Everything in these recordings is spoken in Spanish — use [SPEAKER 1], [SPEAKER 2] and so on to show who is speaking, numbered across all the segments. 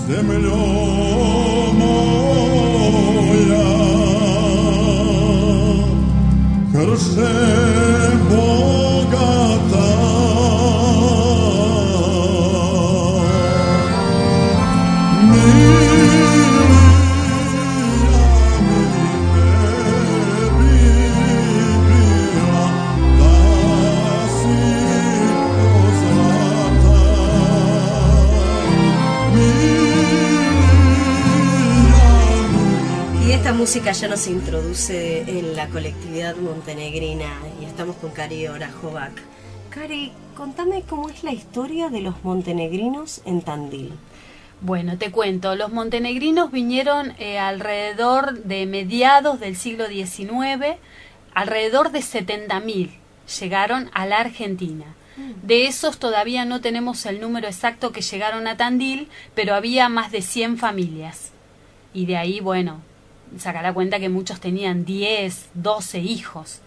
[SPEAKER 1] Zemljo moja, krše bogata,
[SPEAKER 2] Esta música ya nos introduce en la colectividad montenegrina y estamos con Cari Orajovac. Cari, contame cómo es la historia de los montenegrinos en Tandil.
[SPEAKER 3] Bueno, te cuento, los montenegrinos vinieron alrededor de mediados del siglo XIX, alrededor de 70.000 llegaron a la Argentina. De esos todavía no tenemos el número exacto que llegaron a Tandil, pero había más de 100 familias. Y de ahí, bueno, sacará cuenta que muchos tenían 10, 12 hijos,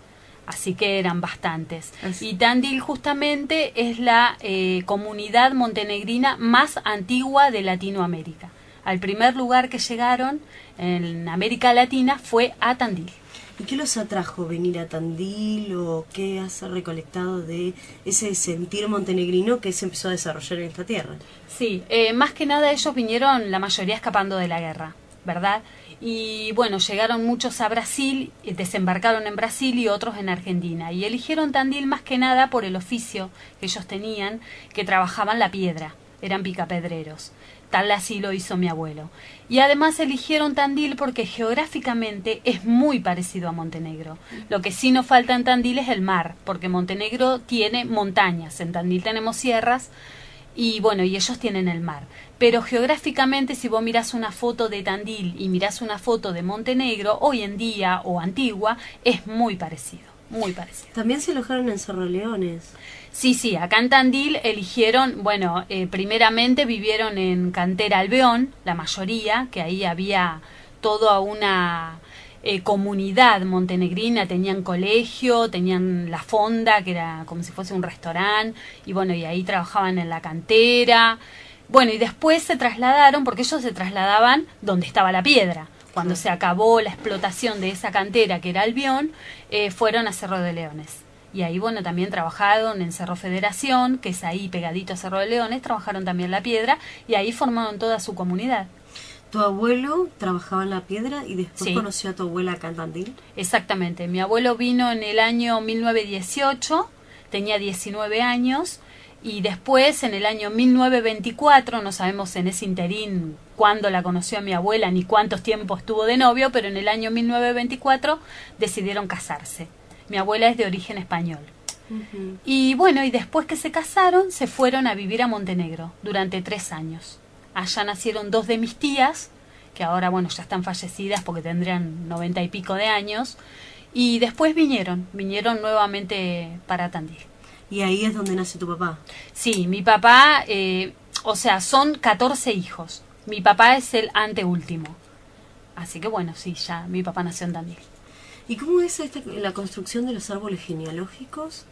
[SPEAKER 3] así que eran bastantes. Y Tandil justamente es la comunidad montenegrina más antigua de Latinoamérica. Al primer lugar que llegaron en América Latina fue a Tandil.
[SPEAKER 2] ¿Y qué los atrajo venir a Tandil o qué has recolectado de ese sentir montenegrino que se empezó a desarrollar en esta tierra?
[SPEAKER 3] Sí, más que nada ellos vinieron, la mayoría escapando de la guerra, ¿verdad? Y bueno, llegaron muchos a Brasil, desembarcaron en Brasil y otros en Argentina. Y eligieron Tandil más que nada por el oficio que ellos tenían, que trabajaban la piedra, eran picapedreros. Tal así lo hizo mi abuelo. Y además eligieron Tandil porque geográficamente es muy parecido a Montenegro. Lo que sí nos falta en Tandil es el mar, porque Montenegro tiene montañas, en Tandil tenemos sierras, y bueno, y ellos tienen el mar. Pero geográficamente, si vos mirás una foto de Tandil y mirás una foto de Montenegro, hoy en día o antigua, es muy parecido, muy parecido.
[SPEAKER 2] ¿También se alojaron en Cerro Leones?
[SPEAKER 3] Sí, sí, acá en Tandil eligieron, bueno, primeramente vivieron en Cantera Alveón, la mayoría, que ahí había toda una comunidad montenegrina, tenían colegio, tenían la fonda, que era como si fuese un restaurante, y bueno, y ahí trabajaban en la cantera. Bueno, y después se trasladaron, porque ellos se trasladaban donde estaba la piedra. Cuando se acabó la explotación de esa cantera, que era Albión, fueron a Cerro de Leones. Y ahí, bueno, también trabajaron en Cerro Federación, que es ahí pegadito a Cerro de Leones, trabajaron también la piedra, y ahí formaron toda su comunidad.
[SPEAKER 2] ¿Tu abuelo trabajaba en la piedra y después
[SPEAKER 3] Sí.
[SPEAKER 2] conoció a tu abuela acá en Tandil?
[SPEAKER 3] Exactamente. Mi abuelo vino en el año 1918, tenía 19 años, y después en el año 1924, no sabemos en ese interín cuándo la conoció a mi abuela ni cuántos tiempos estuvo de novio, pero en el año 1924 decidieron casarse. Mi abuela es de origen español. Y bueno, y después que se casaron, se fueron a vivir a Montenegro durante 3 años. Allá nacieron 2 de mis tías, que ahora, bueno, ya están fallecidas porque tendrían 90 y pico de años. Y después vinieron nuevamente para Tandil.
[SPEAKER 2] ¿Y ahí es donde nace tu papá?
[SPEAKER 3] Sí, mi papá, o sea, son 14 hijos. Mi papá es el anteúltimo. Así que bueno, sí, ya mi papá nació en Tandil.
[SPEAKER 2] ¿Y cómo es la construcción de los árboles genealógicos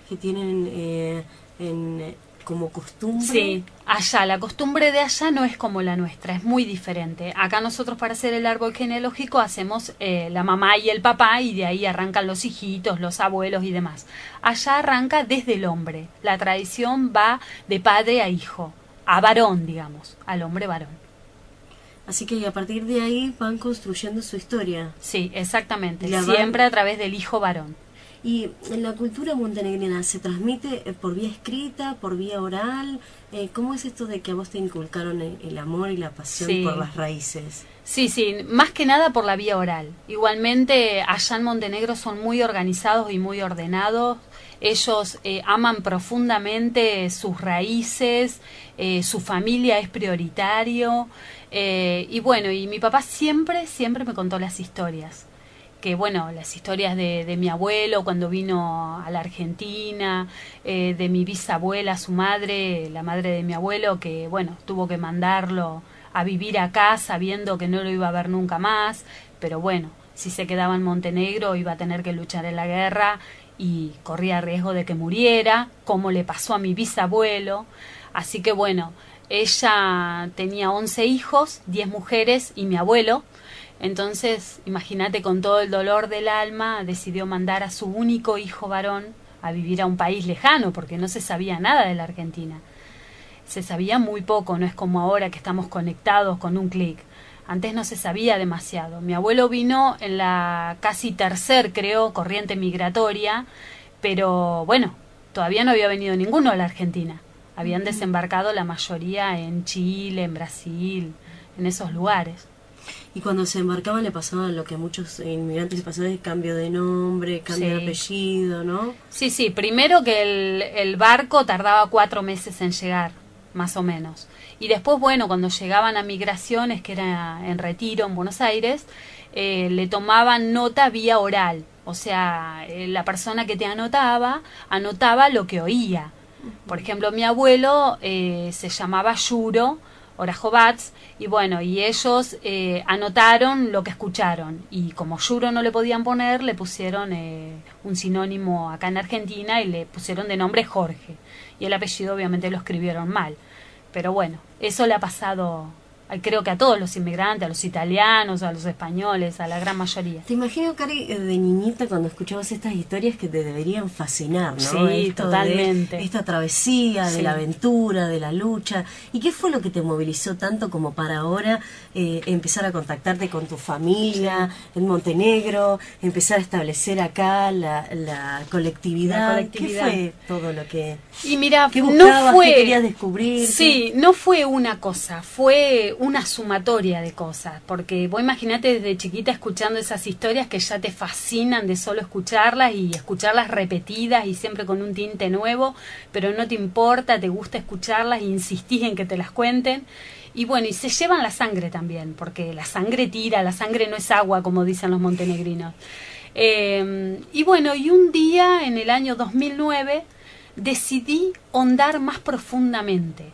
[SPEAKER 2] que tienen como costumbre?
[SPEAKER 3] Sí, allá, la costumbre de allá no es como la nuestra, es muy diferente. Acá nosotros para hacer el árbol genealógico hacemos la mamá y el papá y de ahí arrancan los hijitos, los abuelos y demás. Allá arranca desde el hombre, la tradición va de padre a hijo, a varón, digamos, al hombre varón.
[SPEAKER 2] Así que a partir de ahí van construyendo su historia.
[SPEAKER 3] Sí, exactamente,
[SPEAKER 2] La
[SPEAKER 3] siempre a través del hijo varón.
[SPEAKER 2] ¿Y en la cultura montenegrina se transmite por vía escrita, por vía oral? ¿Cómo es esto de que a vos te inculcaron el amor y la pasión
[SPEAKER 3] Sí.
[SPEAKER 2] por las raíces?
[SPEAKER 3] Sí, sí, más que nada por la vía oral. Igualmente, allá en Montenegro son muy organizados y muy ordenados. Ellos aman profundamente sus raíces, su familia es prioritario. Y bueno, y mi papá siempre me contó las historias. Que bueno, las historias de mi abuelo cuando vino a la Argentina, de mi bisabuela, su madre, la madre de mi abuelo, que bueno, tuvo que mandarlo a vivir acá sabiendo que no lo iba a ver nunca más, pero bueno, si se quedaba en Montenegro iba a tener que luchar en la guerra y corría riesgo de que muriera, como le pasó a mi bisabuelo. Así que bueno, Ella tenía 11 hijos, 10 mujeres y mi abuelo. Entonces, imagínate, con todo el dolor del alma, decidió mandar a su único hijo varón a vivir a un país lejano, porque no se sabía nada de la Argentina. Se sabía muy poco, no es como ahora que estamos conectados con un clic. Antes no se sabía demasiado. Mi abuelo vino en la casi tercer, creo, corriente migratoria, pero bueno, todavía no había venido ninguno a la Argentina. Habían desembarcado la mayoría en Chile, en Brasil, en esos lugares.
[SPEAKER 2] Y cuando se embarcaban le pasaba lo que a muchos inmigrantes les pasaba, de cambio de nombre, cambio de apellido, ¿no?
[SPEAKER 3] Sí, sí, primero que el barco tardaba 4 meses en llegar, más o menos. Y después, bueno, cuando llegaban a migraciones, que era en Retiro, en Buenos Aires, le tomaban nota vía oral. O sea, la persona que te anotaba lo que oía. Por ejemplo, mi abuelo se llamaba Yuro Orajovats, y bueno, y ellos anotaron lo que escucharon, y como Yuro no le podían poner, le pusieron un sinónimo acá en Argentina y le pusieron de nombre Jorge, y el apellido obviamente lo escribieron mal. Pero bueno, eso le ha pasado, creo que a todos los inmigrantes, a los italianos, a los españoles, a la gran mayoría.
[SPEAKER 2] Te imagino, Cari, de niñita cuando escuchabas estas historias que te deberían fascinar, ¿no?
[SPEAKER 3] Sí,
[SPEAKER 2] Esto
[SPEAKER 3] totalmente.
[SPEAKER 2] de esta travesía, de
[SPEAKER 3] Sí.
[SPEAKER 2] la aventura, de la lucha. ¿Y qué fue lo que te movilizó tanto como para ahora empezar a contactarte con tu familia en Montenegro, empezar a establecer acá la colectividad?
[SPEAKER 3] La colectividad.
[SPEAKER 2] ¿Qué fue todo lo que...
[SPEAKER 3] Y mira,
[SPEAKER 2] ¿Qué buscabas?
[SPEAKER 3] no fue,
[SPEAKER 2] ¿Qué querías descubrir?
[SPEAKER 3] Sí, no fue una cosa, fue una sumatoria de cosas, porque vos imaginate desde chiquita escuchando esas historias que ya te fascinan de solo escucharlas y escucharlas repetidas y siempre con un tinte nuevo, pero no te importa, te gusta escucharlas e insistís en que te las cuenten. Y bueno, y se llevan la sangre también, porque la sangre tira, la sangre no es agua, como dicen los montenegrinos. Y bueno, y un día en el año 2009 decidí hondar más profundamente,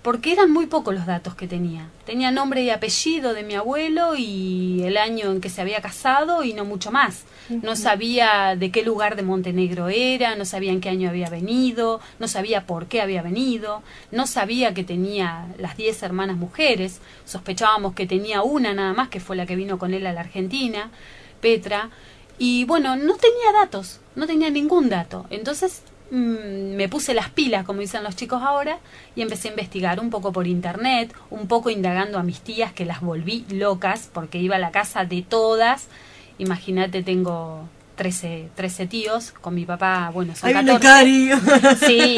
[SPEAKER 3] porque eran muy pocos los datos que tenía. Tenía nombre y apellido de mi abuelo y el año en que se había casado y no mucho más. No sabía de qué lugar de Montenegro era, no sabía en qué año había venido, no sabía por qué había venido, no sabía que tenía las 10 hermanas mujeres, sospechábamos que tenía una nada más, que fue la que vino con él a la Argentina, Petra, y bueno, no tenía datos, no tenía ningún dato. Entonces me puse las pilas, como dicen los chicos ahora, y empecé a investigar un poco por internet, un poco indagando a mis tías, que las volví locas porque iba a la casa de todas. Imagínate, tengo 13 tíos, con mi papá, bueno, son 14. Sí,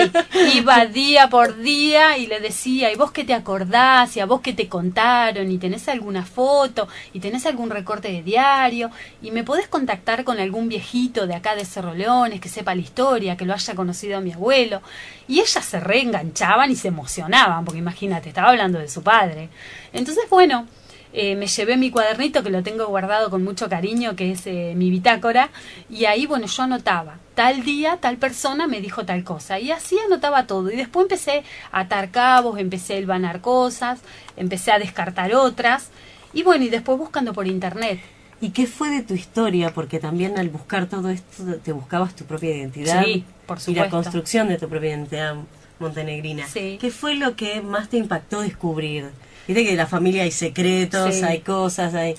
[SPEAKER 3] iba día por día y le decía, ¿y vos qué te acordás? ¿Y a vos qué te contaron? ¿Y tenés alguna foto? ¿Y tenés algún recorte de diario? ¿Y me podés contactar con algún viejito de acá de Cerro Leones que sepa la historia, que lo haya conocido a mi abuelo? Y ellas se reenganchaban y se emocionaban, porque imagínate, estaba hablando de su padre. Entonces, bueno, me llevé mi cuadernito, que lo tengo guardado con mucho cariño, que es mi bitácora, y ahí, bueno, yo anotaba, tal día, tal persona me dijo tal cosa, y así anotaba todo, y después empecé a atar cabos, empecé a hilvanar cosas, empecé a descartar otras, y bueno, y después buscando por internet.
[SPEAKER 2] ¿Y qué fue de tu historia? Porque también al buscar todo esto te buscabas tu propia identidad.
[SPEAKER 3] Sí, por
[SPEAKER 2] y
[SPEAKER 3] supuesto.
[SPEAKER 2] la construcción de tu propia identidad montenegrina.
[SPEAKER 3] Sí.
[SPEAKER 2] ¿Qué fue lo que más te impactó descubrir? Viste que en la familia hay secretos,
[SPEAKER 3] Sí.
[SPEAKER 2] hay cosas, hay...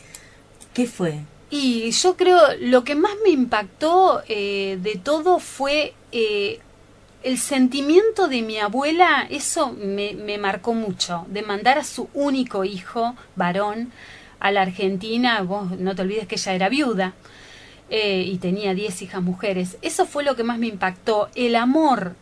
[SPEAKER 2] ¿Qué fue?
[SPEAKER 3] Y yo creo, lo que más me impactó de todo fue el sentimiento de mi abuela. Eso me marcó mucho, de mandar a su único hijo, varón, a la Argentina. Vos no te olvides que ella era viuda y tenía 10 hijas mujeres. Eso fue lo que más me impactó, el amor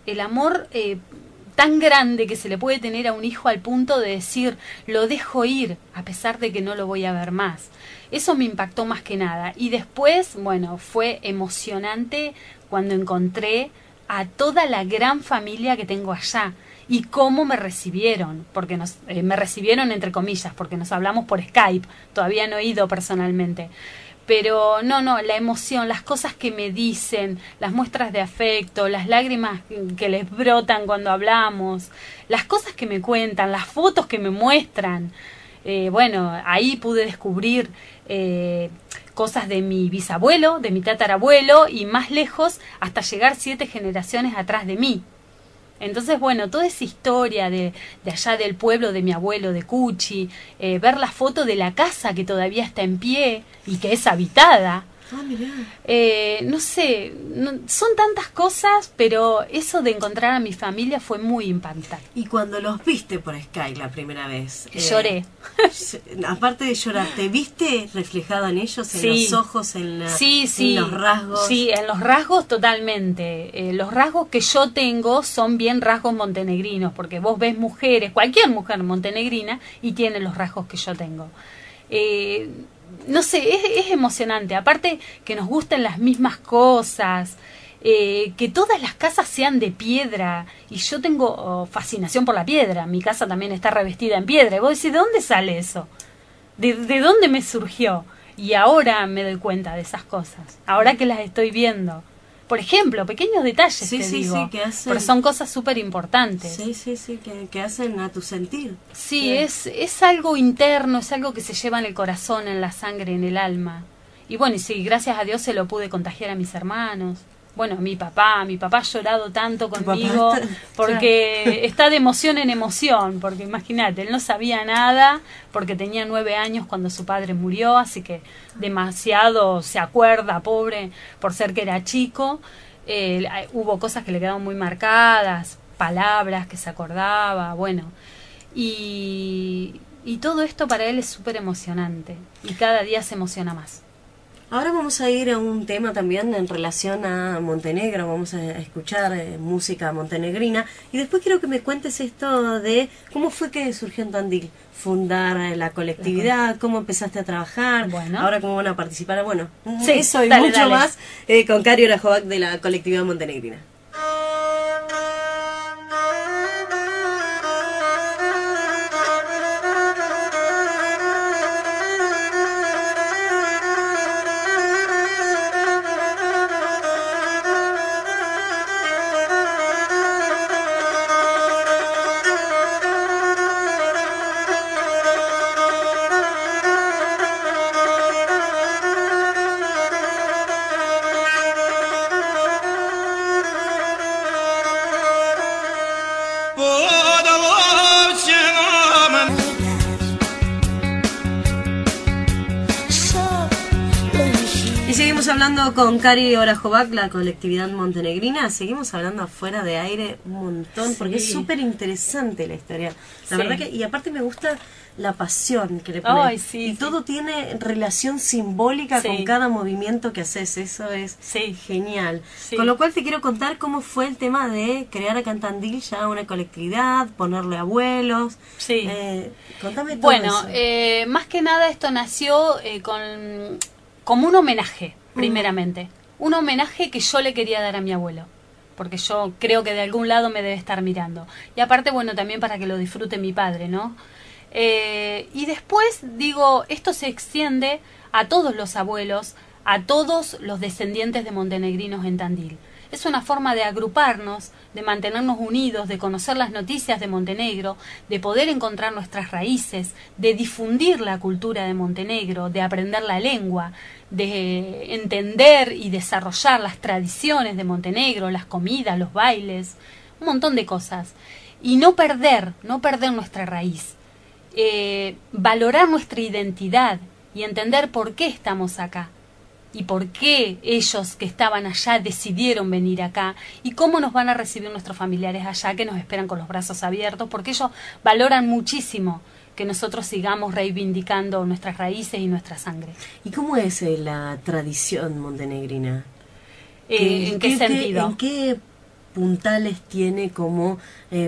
[SPEAKER 3] tan grande que se le puede tener a un hijo, al punto de decir, lo dejo ir a pesar de que no lo voy a ver más. Eso me impactó más que nada. Y después, bueno, fue emocionante cuando encontré a toda la gran familia que tengo allá y cómo me recibieron, porque me recibieron entre comillas, porque nos hablamos por Skype, todavía no he ido personalmente. Pero no, la emoción, las cosas que me dicen, las muestras de afecto, las lágrimas que les brotan cuando hablamos, las cosas que me cuentan, las fotos que me muestran. Bueno, ahí pude descubrir cosas de mi bisabuelo, de mi tatarabuelo, y más lejos, hasta llegar 7 generaciones atrás de mí. Entonces, bueno, toda esa historia de allá del pueblo de mi abuelo, de Cuchi, ver la foto de la casa que todavía está en pie y que es habitada.
[SPEAKER 2] Ah, mirá.
[SPEAKER 3] No sé, son tantas cosas, pero eso de encontrar a mi familia fue muy impactante.
[SPEAKER 2] Y cuando los viste por Sky la primera vez,
[SPEAKER 3] Lloré.
[SPEAKER 2] Aparte de llorar, ¿te viste reflejado en ellos, en
[SPEAKER 3] Sí.
[SPEAKER 2] los ojos, en los rasgos?
[SPEAKER 3] Sí, en los rasgos totalmente. Los rasgos que yo tengo son bien rasgos montenegrinos, porque vos ves mujeres, cualquier mujer montenegrina, y tiene los rasgos que yo tengo. No sé, es emocionante. Aparte que nos gusten las mismas cosas, que todas las casas sean de piedra. Y yo tengo fascinación por la piedra. Mi casa también está revestida en piedra. Y vos decís, ¿de dónde sale eso? ¿De dónde me surgió? Y ahora me doy cuenta de esas cosas. Ahora que las estoy viendo. Por ejemplo, pequeños detalles,
[SPEAKER 2] Sí,
[SPEAKER 3] te
[SPEAKER 2] sí,
[SPEAKER 3] digo.
[SPEAKER 2] sí, que hacen-
[SPEAKER 3] Pero son cosas súper importantes.
[SPEAKER 2] Sí, que hacen a tu sentir.
[SPEAKER 3] Sí,
[SPEAKER 2] Claro.
[SPEAKER 3] es algo interno, es algo que se lleva en el corazón, en la sangre, en el alma. Y bueno, y sí, gracias a Dios se lo pude contagiar a mis hermanos. Bueno, mi papá ha llorado tanto
[SPEAKER 2] Tu papá
[SPEAKER 3] conmigo
[SPEAKER 2] está-
[SPEAKER 3] porque está de emoción en emoción, porque imagínate, él no sabía nada porque tenía 9 años cuando su padre murió, así que demasiado se acuerda, pobre, por ser que era chico. Hubo cosas que le quedaron muy marcadas, palabras que se acordaba, bueno. Y todo esto para él es súper emocionante y cada día se emociona más.
[SPEAKER 2] Ahora vamos a ir a un tema también en relación a Montenegro, vamos a escuchar música montenegrina y después quiero que me cuentes esto de cómo fue que surgió en Tandil, fundar la colectividad, cómo empezaste a trabajar,
[SPEAKER 3] Bueno.
[SPEAKER 2] ahora cómo van a participar, bueno,
[SPEAKER 3] Sí,
[SPEAKER 2] eso y
[SPEAKER 3] dale,
[SPEAKER 2] mucho
[SPEAKER 3] dale.
[SPEAKER 2] más con Cari Orajovac de la colectividad montenegrina. Y seguimos hablando con Cari Orajovac, la colectividad montenegrina. Seguimos hablando afuera de aire un montón, porque es
[SPEAKER 3] Sí.
[SPEAKER 2] súper interesante la historia. La
[SPEAKER 3] Sí.
[SPEAKER 2] verdad que, y aparte me gusta la pasión que le pones.
[SPEAKER 3] Ay, sí,
[SPEAKER 2] y
[SPEAKER 3] sí.
[SPEAKER 2] todo tiene relación simbólica
[SPEAKER 3] Sí.
[SPEAKER 2] con cada movimiento que haces. Eso es
[SPEAKER 3] Sí.
[SPEAKER 2] genial.
[SPEAKER 3] Sí.
[SPEAKER 2] Con lo cual te quiero contar cómo fue el tema de crear acá en Tandil ya una colectividad, ponerle abuelos.
[SPEAKER 3] Sí.
[SPEAKER 2] Contame todo
[SPEAKER 3] Bueno,
[SPEAKER 2] eso.
[SPEAKER 3] más que nada esto nació como un homenaje, primeramente. Un homenaje que yo le quería dar a mi abuelo, porque yo creo que de algún lado me debe estar mirando. Y aparte, bueno, también para que lo disfrute mi padre, ¿no? Y después, digo, esto se extiende a todos los abuelos, a todos los descendientes de montenegrinos en Tandil. Es una forma de agruparnos, de mantenernos unidos, de conocer las noticias de Montenegro, de poder encontrar nuestras raíces, de difundir la cultura de Montenegro, de aprender la lengua, de entender y desarrollar las tradiciones de Montenegro, las comidas, los bailes, un montón de cosas. Y no perder nuestra raíz. Valorar nuestra identidad y entender por qué estamos acá. Y por qué ellos que estaban allá decidieron venir acá y cómo nos van a recibir nuestros familiares allá que nos esperan con los brazos abiertos, porque ellos valoran muchísimo que nosotros sigamos reivindicando nuestras raíces y nuestra sangre.
[SPEAKER 2] ¿Y cómo es la tradición montenegrina?
[SPEAKER 3] ¿En qué sentido?
[SPEAKER 2] ¿En qué puntales tiene como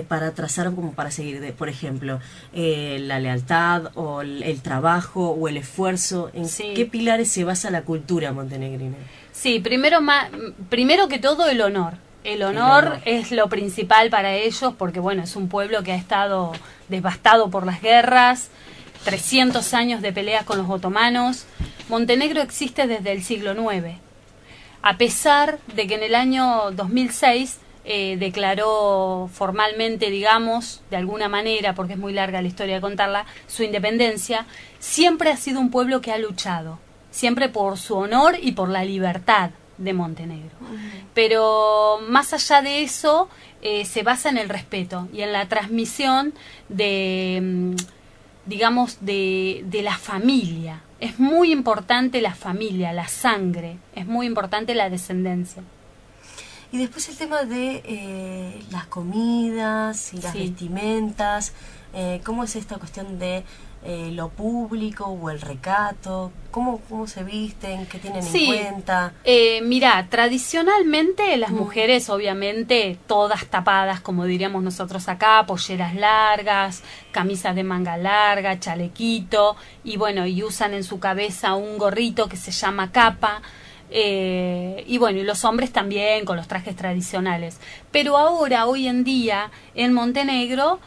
[SPEAKER 2] para trazar, como para seguir? Por ejemplo, la lealtad o el trabajo o el esfuerzo. ¿En
[SPEAKER 3] Sí.
[SPEAKER 2] qué pilares se basa la cultura montenegrina?
[SPEAKER 3] Sí, primero que todo el honor. El honor es lo principal para ellos porque, bueno, es un pueblo que ha estado devastado por las guerras, 300 años de peleas con los otomanos. Montenegro existe desde el siglo IX. A pesar de que en el año 2006 declaró formalmente, digamos, de alguna manera, porque es muy larga la historia de contarla, su independencia, siempre ha sido un pueblo que ha luchado, siempre por su honor y por la libertad de Montenegro. Pero más allá de eso, se basa en el respeto y en la transmisión de, digamos, de la familia. Es muy importante la familia, la sangre, es muy importante la descendencia.
[SPEAKER 2] Y después el tema de las comidas y las vestimentas, ¿cómo es esta cuestión de lo público o el recato? ¿Cómo se visten? ¿Qué tienen en cuenta?
[SPEAKER 3] Mira, tradicionalmente las mujeres, obviamente, todas tapadas, como diríamos nosotros acá, polleras largas, camisas de manga larga, chalequito, y bueno, y usan en su cabeza un gorrito que se llama capa. Y bueno, y los hombres también con los trajes tradicionales. Pero ahora, hoy en día, en Montenegro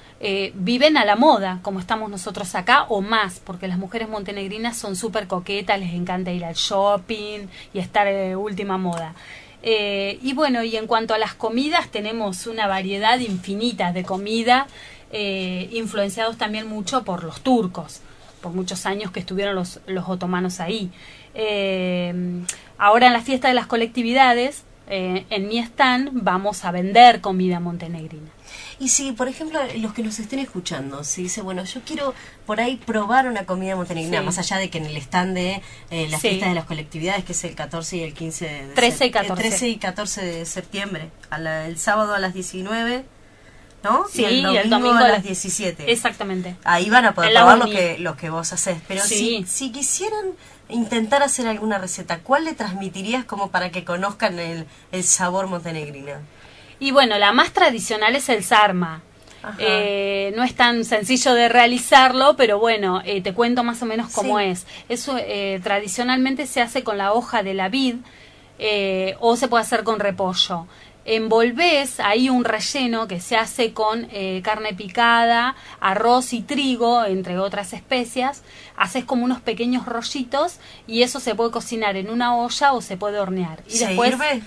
[SPEAKER 3] viven a la moda, como estamos nosotros acá, o más, porque las mujeres montenegrinas son súper coquetas, les encanta ir al shopping y estar última moda. Y bueno, y en cuanto a las comidas, tenemos una variedad infinita de comida, influenciados también mucho por los turcos, por muchos años que estuvieron los otomanos ahí. Ahora en la fiesta de las colectividades, en mi stand, vamos a vender comida montenegrina.
[SPEAKER 2] Y si, por ejemplo, los que nos estén escuchando, si dice, bueno, yo quiero por ahí probar una comida montenegrina, más allá de que en el stand de la fiesta de las colectividades, que es el 14 y el 15 de
[SPEAKER 3] 13 y 14.
[SPEAKER 2] 13 y 14 de septiembre, el sábado a las 19, ¿no?
[SPEAKER 3] Sí,
[SPEAKER 2] y el domingo a las 17.
[SPEAKER 3] Exactamente.
[SPEAKER 2] Ahí van a poder probar lo que vos haces. Pero si quisieran intentar hacer alguna receta, ¿cuál le transmitirías como para que conozcan el sabor montenegrino?
[SPEAKER 3] Y bueno, la más tradicional es el sarma. No es tan sencillo de realizarlo, pero bueno, te cuento más o menos cómo es. Eso tradicionalmente se hace con la hoja de la vid o se puede hacer con repollo. Envolvés ahí un relleno que se hace con carne picada, arroz y trigo, entre otras especias. Haces como unos pequeños rollitos y eso se puede cocinar en una olla o se puede hornear. Y
[SPEAKER 2] ¿Se hierve?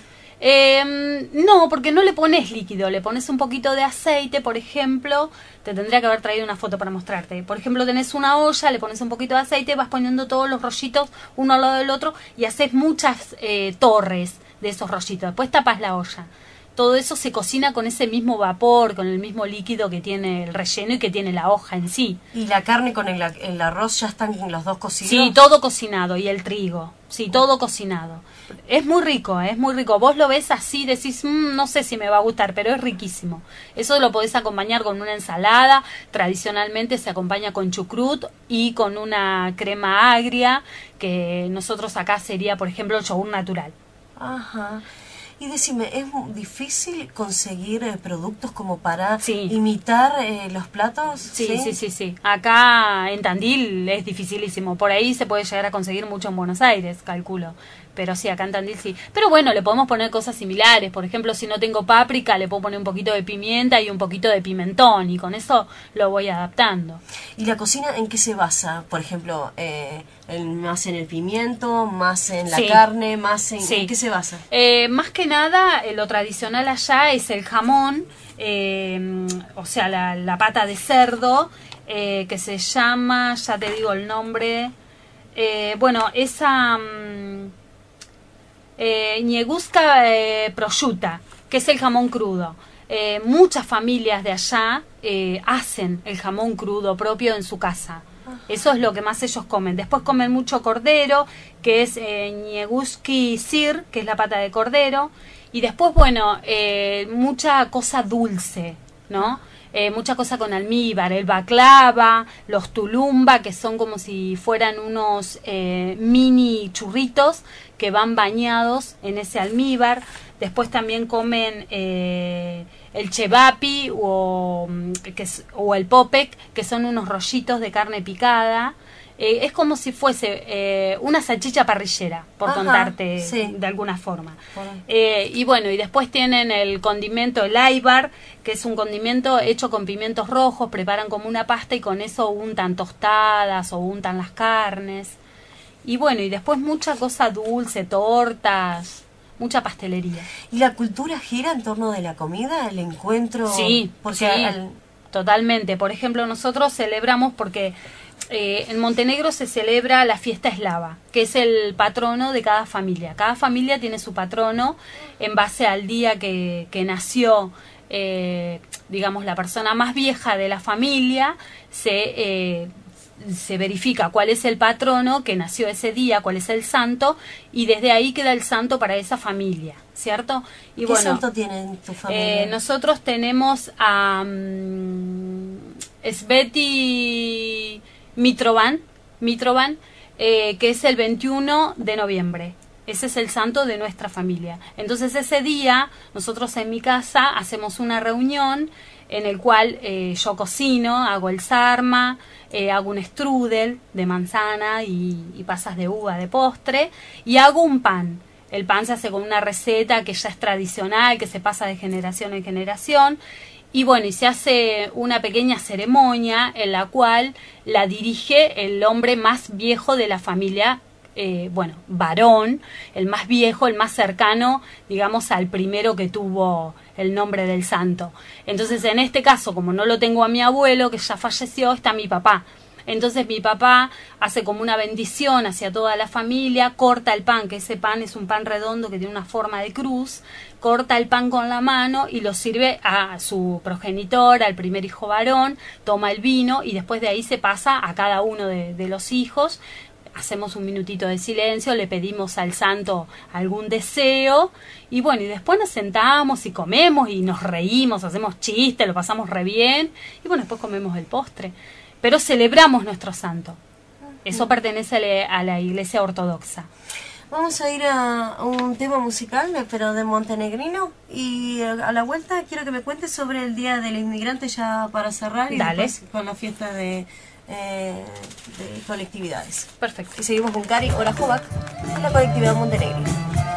[SPEAKER 3] No, porque no le pones líquido, le pones un poquito de aceite, por ejemplo. Te tendría que haber traído una foto para mostrarte. Por ejemplo, tenés una olla, le pones un poquito de aceite, vas poniendo todos los rollitos uno al lado del otro y haces muchas torres de esos rollitos. Después tapas la olla. Todo eso se cocina con ese mismo vapor, con el mismo líquido que tiene el relleno y que tiene la hoja en sí.
[SPEAKER 2] ¿Y la carne con el arroz ya están los dos cocidos?
[SPEAKER 3] Sí, todo cocinado, y el trigo. Sí, todo cocinado. Es muy rico, es muy rico. Vos lo ves así, decís, no sé si me va a gustar, pero es riquísimo. Eso lo podés acompañar con una ensalada. Tradicionalmente se acompaña con chucrut y con una crema agria, que nosotros acá sería, por ejemplo, el yogur natural.
[SPEAKER 2] Ajá. Y decime, ¿es difícil conseguir productos como para imitar los platos?
[SPEAKER 3] Sí. Acá en Tandil es dificilísimo. Por ahí se puede llegar a conseguir mucho en Buenos Aires, calculo. Pero sí, acá en Tandil sí. Pero bueno, le podemos poner cosas similares. Por ejemplo, si no tengo páprica, le puedo poner un poquito de pimienta y un poquito de pimentón. Y con eso lo voy adaptando.
[SPEAKER 2] ¿Y la cocina en qué se basa? Por ejemplo, más en el pimiento, más en la carne, más en qué se basa?
[SPEAKER 3] Más que nada, lo tradicional allá es el jamón, o sea, la pata de cerdo, que se llama, ya te digo el nombre, bueno, esa ñeguska prosciutta, que es el jamón crudo. Muchas familias de allá hacen el jamón crudo propio en su casa. Eso es lo que más ellos comen. Después comen mucho cordero, que es ñeguski sir, que es la pata de cordero. Y después, bueno, mucha cosa dulce, ¿no? Mucha cosa con almíbar, el baklava, los tulumba, que son como si fueran unos mini churritos que van bañados en ese almíbar. Después también comen el chevapi o el popek, que son unos rollitos de carne picada. Es como si fuese una salchicha parrillera, por contarte de alguna forma. Y bueno, y después tienen el condimento, el aybar, que es un condimento hecho con pimientos rojos, preparan como una pasta y con eso untan tostadas o untan las carnes. Y bueno, y después mucha cosa dulce, tortas, mucha pastelería.
[SPEAKER 2] ¿Y la cultura gira en torno de la comida, el encuentro?
[SPEAKER 3] Sí,
[SPEAKER 2] porque
[SPEAKER 3] totalmente. Por ejemplo, nosotros celebramos porque en Montenegro se celebra la fiesta eslava, que es el patrono de cada familia. Cada familia tiene su patrono en base al día que nació, digamos, la persona más vieja de la familia. Se verifica cuál es el patrono que nació ese día, cuál es el santo, y desde ahí queda el santo para esa familia, ¿cierto? Y
[SPEAKER 2] ¿Qué santo tienen tu familia?
[SPEAKER 3] Nosotros tenemos a Sveti Mitrovan, que es el 21 de noviembre. Ese es el santo de nuestra familia. Entonces ese día nosotros en mi casa hacemos una reunión en el cual yo cocino, hago el sarma, hago un strudel de manzana y pasas de uva de postre, y hago un pan. El pan se hace con una receta que ya es tradicional, que se pasa de generación en generación. Y bueno, y se hace una pequeña ceremonia en la cual la dirige el hombre más viejo de la familia, varón, el más viejo, el más cercano, digamos, al primero que tuvo el nombre del santo. Entonces, en este caso, como no lo tengo a mi abuelo, que ya falleció, está mi papá. Entonces mi papá hace como una bendición hacia toda la familia, corta el pan, que ese pan es un pan redondo que tiene una forma de cruz, corta el pan con la mano y lo sirve a su progenitor, al primer hijo varón, toma el vino y después de ahí se pasa a cada uno de los hijos. Hacemos un minutito de silencio, le pedimos al santo algún deseo y bueno, y después nos sentamos y comemos y nos reímos, hacemos chistes, lo pasamos re bien y bueno, después comemos el postre. Pero celebramos nuestro santo. Eso pertenece a la Iglesia Ortodoxa.
[SPEAKER 2] Vamos a ir a un tema musical, pero de montenegrino, y a la vuelta quiero que me cuentes sobre el Día del Inmigrante ya para cerrar y
[SPEAKER 3] Dale.
[SPEAKER 2] después con la fiesta de colectividades.
[SPEAKER 3] Perfecto.
[SPEAKER 2] Y seguimos con Cari Orajovac en la colectividad montenegrina.